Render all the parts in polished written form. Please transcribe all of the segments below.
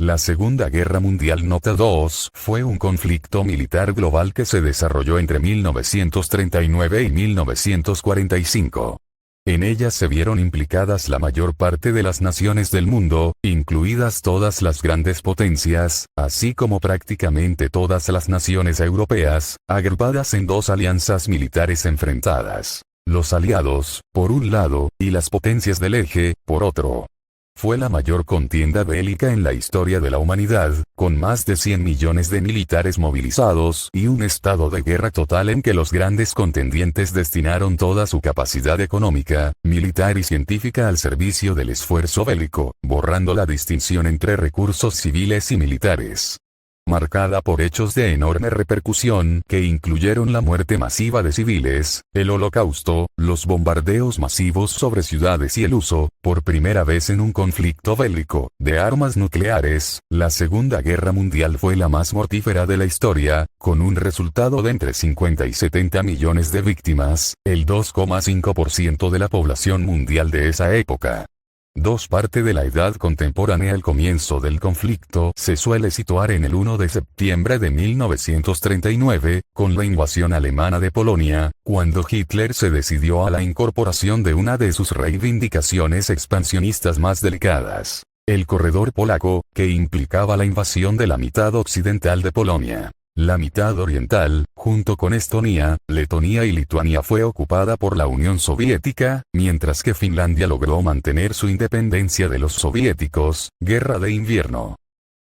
La Segunda Guerra Mundial Nota 2 fue un conflicto militar global que se desarrolló entre 1939 y 1945. En ella se vieron implicadas la mayor parte de las naciones del mundo, incluidas todas las grandes potencias, así como prácticamente todas las naciones europeas, agrupadas en dos alianzas militares enfrentadas. Los aliados, por un lado, y las potencias del eje, por otro. Fue la mayor contienda bélica en la historia de la humanidad, con más de 100 millones de militares movilizados y un estado de guerra total en que los grandes contendientes destinaron toda su capacidad económica, militar y científica al servicio del esfuerzo bélico, borrando la distinción entre recursos civiles y militares. Marcada por hechos de enorme repercusión que incluyeron la muerte masiva de civiles, el holocausto, los bombardeos masivos sobre ciudades y el uso, por primera vez en un conflicto bélico, de armas nucleares, la Segunda Guerra Mundial fue la más mortífera de la historia, con un resultado de entre 50 y 70 millones de víctimas, el 2,5% de la población mundial de esa época. Parte de la edad contemporánea. El comienzo del conflicto se suele situar en el 1 de septiembre de 1939, con la invasión alemana de Polonia, cuando Hitler se decidió a la incorporación de una de sus reivindicaciones expansionistas más delicadas, el corredor polaco, que implicaba la invasión de la mitad occidental de Polonia. La mitad oriental, junto con Estonia, Letonia y Lituania, fue ocupada por la Unión Soviética, mientras que Finlandia logró mantener su independencia de los soviéticos. Guerra de invierno.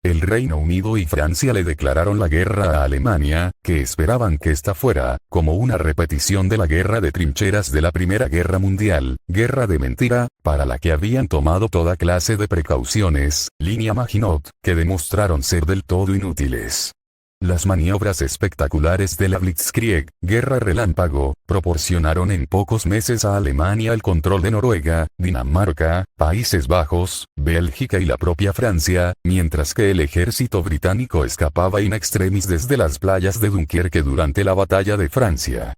El Reino Unido y Francia le declararon la guerra a Alemania, que esperaban que esta fuera, como una repetición de la guerra de trincheras de la Primera Guerra Mundial, guerra de mentira, para la que habían tomado toda clase de precauciones, línea Maginot, que demostraron ser del todo inútiles. Las maniobras espectaculares de la Blitzkrieg, guerra relámpago, proporcionaron en pocos meses a Alemania el control de Noruega, Dinamarca, Países Bajos, Bélgica y la propia Francia, mientras que el ejército británico escapaba in extremis desde las playas de Dunkerque durante la batalla de Francia.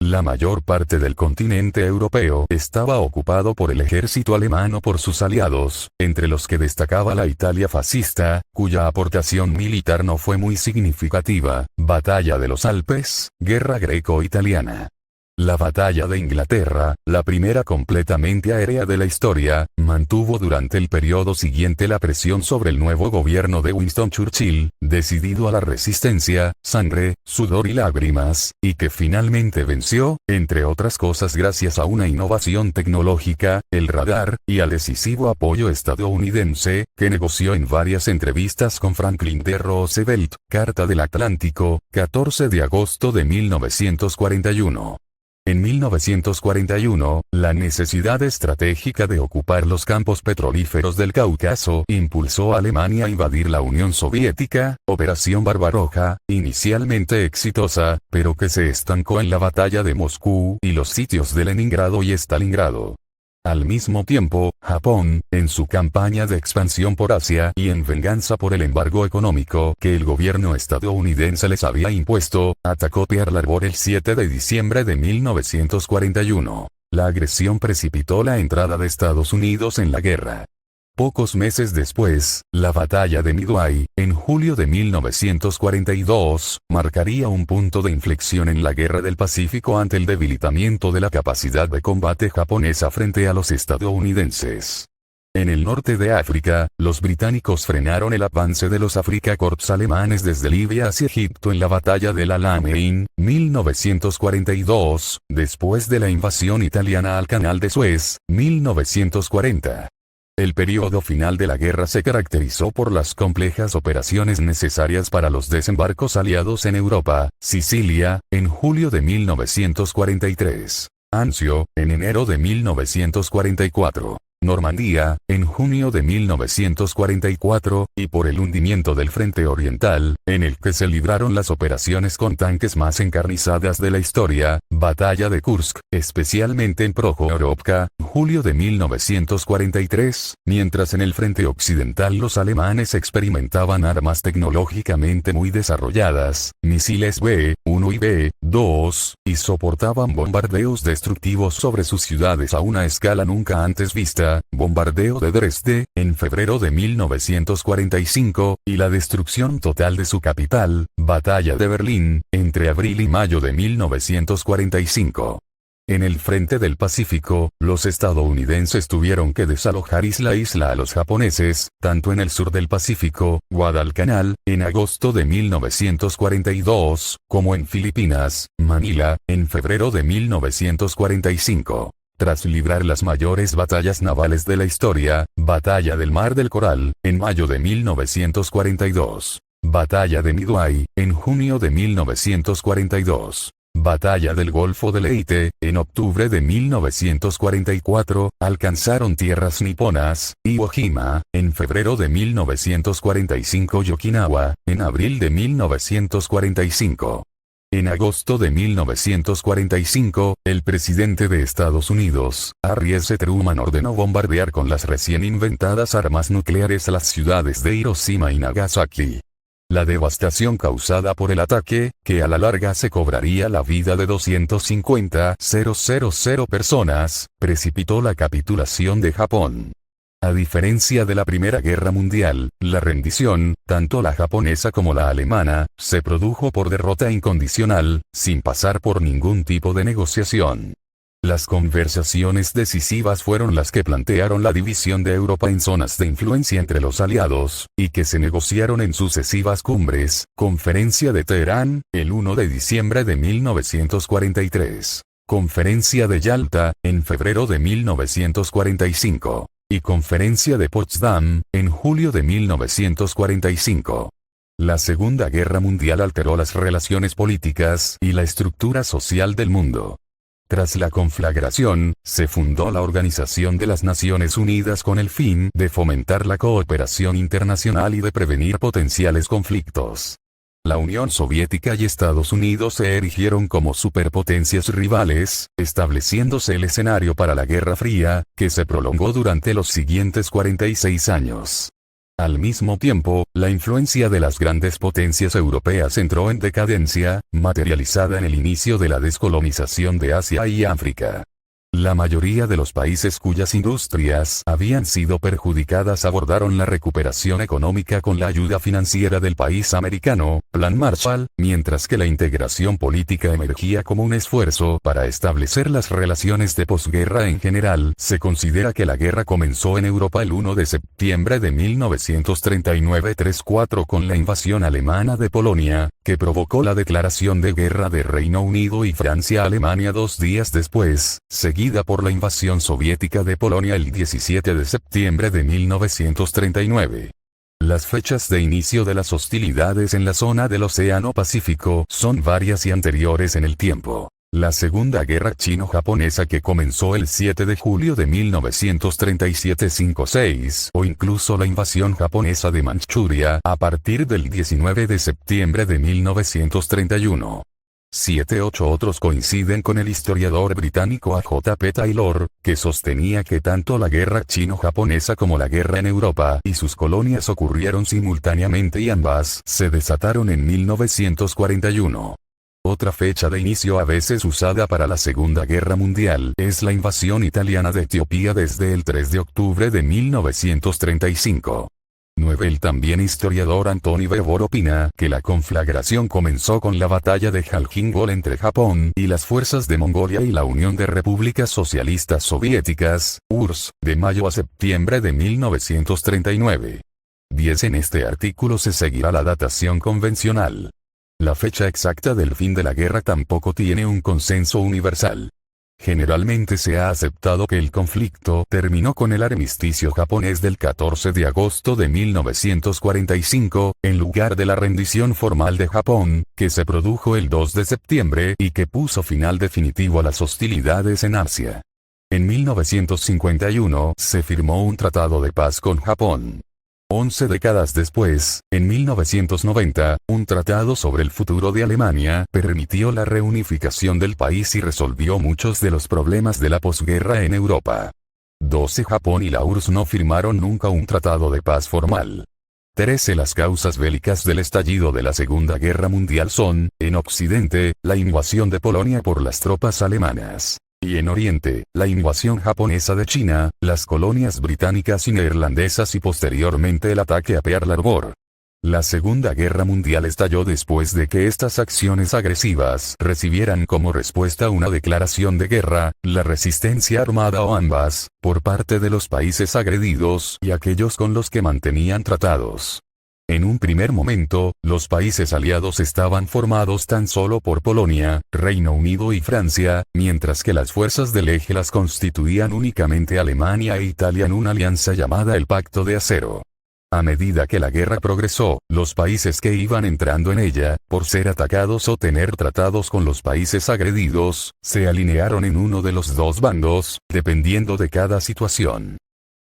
La mayor parte del continente europeo estaba ocupado por el ejército alemán o por sus aliados, entre los que destacaba la Italia fascista, cuya aportación militar no fue muy significativa. Batalla de los Alpes, guerra greco-italiana. La batalla de Inglaterra, la primera completamente aérea de la historia, mantuvo durante el periodo siguiente la presión sobre el nuevo gobierno de Winston Churchill, decidido a la resistencia, sangre, sudor y lágrimas, y que finalmente venció, entre otras cosas gracias a una innovación tecnológica, el radar, y al decisivo apoyo estadounidense, que negoció en varias entrevistas con Franklin D. Roosevelt. Carta del Atlántico, 14 de agosto de 1941. En 1941, la necesidad estratégica de ocupar los campos petrolíferos del Cáucaso impulsó a Alemania a invadir la Unión Soviética, Operación Barbarroja, inicialmente exitosa, pero que se estancó en la batalla de Moscú y los sitios de Leningrado y Stalingrado. Al mismo tiempo, Japón, en su campaña de expansión por Asia y en venganza por el embargo económico que el gobierno estadounidense les había impuesto, atacó Pearl Harbor el 7 de diciembre de 1941. La agresión precipitó la entrada de Estados Unidos en la guerra. Pocos meses después, la batalla de Midway, en julio de 1942, marcaría un punto de inflexión en la Guerra del Pacífico ante el debilitamiento de la capacidad de combate japonesa frente a los estadounidenses. En el norte de África, los británicos frenaron el avance de los Afrika Korps alemanes desde Libia hacia Egipto en la batalla del Alamein, 1942, después de la invasión italiana al Canal de Suez, 1940. El periodo final de la guerra se caracterizó por las complejas operaciones necesarias para los desembarcos aliados en Europa. Sicilia, en julio de 1943. Anzio, en enero de 1944. Normandía, en junio de 1944, y por el hundimiento del Frente Oriental, en el que se libraron las operaciones con tanques más encarnizadas de la historia. Batalla de Kursk, especialmente en Prokhorovka, julio de 1943, mientras en el frente occidental los alemanes experimentaban armas tecnológicamente muy desarrolladas, misiles B-1 y B-2, y soportaban bombardeos destructivos sobre sus ciudades a una escala nunca antes vista. Prusia, bombardeo de Dresde, en febrero de 1945, y la destrucción total de su capital, Batalla de Berlín, entre abril y mayo de 1945. En el frente del Pacífico, los estadounidenses tuvieron que desalojar isla a isla a los japoneses, tanto en el sur del Pacífico, Guadalcanal, en agosto de 1942, como en Filipinas, Manila, en febrero de 1945. Tras librar las mayores batallas navales de la historia, Batalla del Mar del Coral, en mayo de 1942. Batalla de Midway, en junio de 1942. Batalla del Golfo de Leyte, en octubre de 1944, alcanzaron tierras niponas, Iwo Jima, en febrero de 1945 y Okinawa, en abril de 1945. En agosto de 1945, el presidente de Estados Unidos, Harry S. Truman, ordenó bombardear con las recién inventadas armas nucleares a las ciudades de Hiroshima y Nagasaki. La devastación causada por el ataque, que a la larga se cobraría la vida de 250.000 personas, precipitó la capitulación de Japón. A diferencia de la Primera Guerra Mundial, la rendición, tanto la japonesa como la alemana, se produjo por derrota incondicional, sin pasar por ningún tipo de negociación. Las conversaciones decisivas fueron las que plantearon la división de Europa en zonas de influencia entre los aliados, y que se negociaron en sucesivas cumbres, Conferencia de Teherán, el 1 de diciembre de 1943, Conferencia de Yalta, en febrero de 1945, y Conferencia de Potsdam, en julio de 1945. La Segunda Guerra Mundial alteró las relaciones políticas y la estructura social del mundo. Tras la conflagración, se fundó la Organización de las Naciones Unidas con el fin de fomentar la cooperación internacional y de prevenir potenciales conflictos. La Unión Soviética y Estados Unidos se erigieron como superpotencias rivales, estableciéndose el escenario para la Guerra Fría, que se prolongó durante los siguientes 46 años. Al mismo tiempo, la influencia de las grandes potencias europeas entró en decadencia, materializada en el inicio de la descolonización de Asia y África. La mayoría de los países cuyas industrias habían sido perjudicadas abordaron la recuperación económica con la ayuda financiera del país americano, Plan Marshall, mientras que la integración política emergía como un esfuerzo para establecer las relaciones de posguerra en general. Se considera que la guerra comenzó en Europa el 1 de septiembre de 1939-34 con la invasión alemana de Polonia, que provocó la declaración de guerra de Reino Unido y Francia a Alemania 2 días después, seguida por la invasión soviética de Polonia el 17 de septiembre de 1939. Las fechas de inicio de las hostilidades en la zona del Océano Pacífico son varias y anteriores en el tiempo. La Segunda Guerra Chino-Japonesa, que comenzó el 7 de julio de 1937-56, o incluso la invasión japonesa de Manchuria a partir del 19 de septiembre de 1931. 7-8 otros coinciden con el historiador británico A. J. P. Taylor, que sostenía que tanto la guerra chino-japonesa como la guerra en Europa y sus colonias ocurrieron simultáneamente y ambas se desataron en 1941. Otra fecha de inicio a veces usada para la Segunda Guerra Mundial es la invasión italiana de Etiopía desde el 3 de octubre de 1935. 9. El también historiador Anthony Beevor opina que la conflagración comenzó con la batalla de Jalgingol entre Japón y las fuerzas de Mongolia y la Unión de Repúblicas Socialistas Soviéticas, URSS, de mayo a septiembre de 1939. 10. En este artículo se seguirá la datación convencional. La fecha exacta del fin de la guerra tampoco tiene un consenso universal. Generalmente se ha aceptado que el conflicto terminó con el armisticio japonés del 14 de agosto de 1945, en lugar de la rendición formal de Japón, que se produjo el 2 de septiembre y que puso final definitivo a las hostilidades en Asia. En 1951 se firmó un tratado de paz con Japón. 11 décadas después, en 1990, un tratado sobre el futuro de Alemania permitió la reunificación del país y resolvió muchos de los problemas de la posguerra en Europa. 12. Japón y la URSS no firmaron nunca un tratado de paz formal. 13. Las causas bélicas del estallido de la Segunda Guerra Mundial son, en Occidente, la invasión de Polonia por las tropas alemanas. y en Oriente, la invasión japonesa de China, las colonias británicas y neerlandesas y posteriormente el ataque a Pearl Harbor. La Segunda Guerra Mundial estalló después de que estas acciones agresivas recibieran como respuesta una declaración de guerra, la resistencia armada o ambas, por parte de los países agredidos y aquellos con los que mantenían tratados. En un primer momento, los países aliados estaban formados tan solo por Polonia, Reino Unido y Francia, mientras que las fuerzas del eje las constituían únicamente Alemania e Italia en una alianza llamada el Pacto de Acero. A medida que la guerra progresó, los países que iban entrando en ella, por ser atacados o tener tratados con los países agredidos, se alinearon en uno de los dos bandos, dependiendo de cada situación.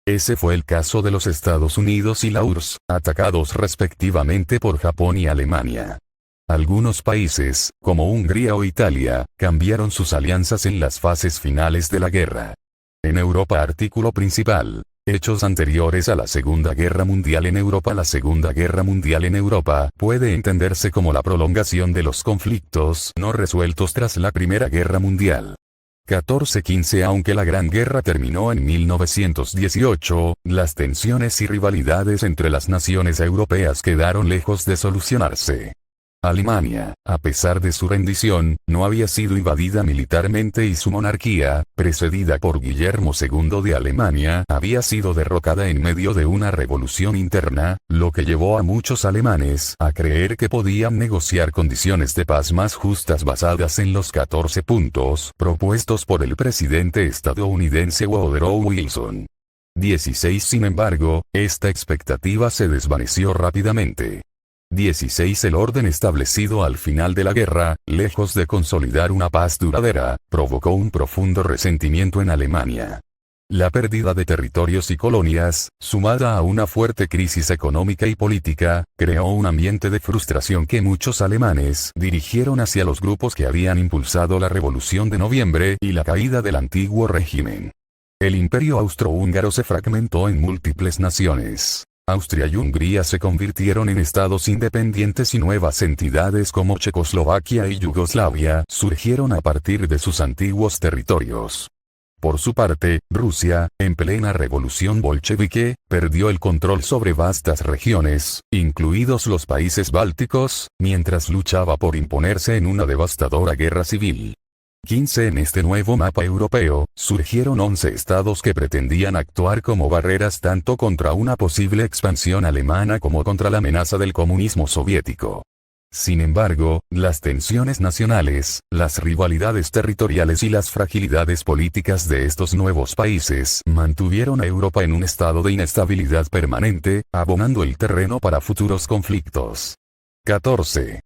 Ese fue el caso de los Estados Unidos y la URSS, atacados respectivamente por Japón y Alemania. Algunos países, como Hungría o Italia, cambiaron sus alianzas en las fases finales de la guerra. En Europa, artículo principal. Hechos anteriores a la Segunda Guerra Mundial en Europa. La Segunda Guerra Mundial en Europa puede entenderse como la prolongación de los conflictos no resueltos tras la Primera Guerra Mundial. 14-15. Aunque la Gran Guerra terminó en 1918, las tensiones y rivalidades entre las naciones europeas quedaron lejos de solucionarse. Alemania, a pesar de su rendición, no había sido invadida militarmente y su monarquía, precedida por Guillermo II de Alemania, había sido derrocada en medio de una revolución interna, lo que llevó a muchos alemanes a creer que podían negociar condiciones de paz más justas basadas en los 14 puntos propuestos por el presidente estadounidense Woodrow Wilson. 16. Sin embargo, esta expectativa se desvaneció rápidamente. 16. El orden establecido al final de la guerra, lejos de consolidar una paz duradera, provocó un profundo resentimiento en Alemania. La pérdida de territorios y colonias, sumada a una fuerte crisis económica y política, creó un ambiente de frustración que muchos alemanes dirigieron hacia los grupos que habían impulsado la Revolución de Noviembre y la caída del antiguo régimen. El imperio austrohúngaro se fragmentó en múltiples naciones. Austria y Hungría se convirtieron en estados independientes y nuevas entidades como Checoslovaquia y Yugoslavia surgieron a partir de sus antiguos territorios. Por su parte, Rusia, en plena revolución bolchevique, perdió el control sobre vastas regiones, incluidos los países bálticos, mientras luchaba por imponerse en una devastadora guerra civil. 15. En este nuevo mapa europeo, surgieron 11 estados que pretendían actuar como barreras tanto contra una posible expansión alemana como contra la amenaza del comunismo soviético. Sin embargo, las tensiones nacionales, las rivalidades territoriales y las fragilidades políticas de estos nuevos países mantuvieron a Europa en un estado de inestabilidad permanente, abonando el terreno para futuros conflictos. 14.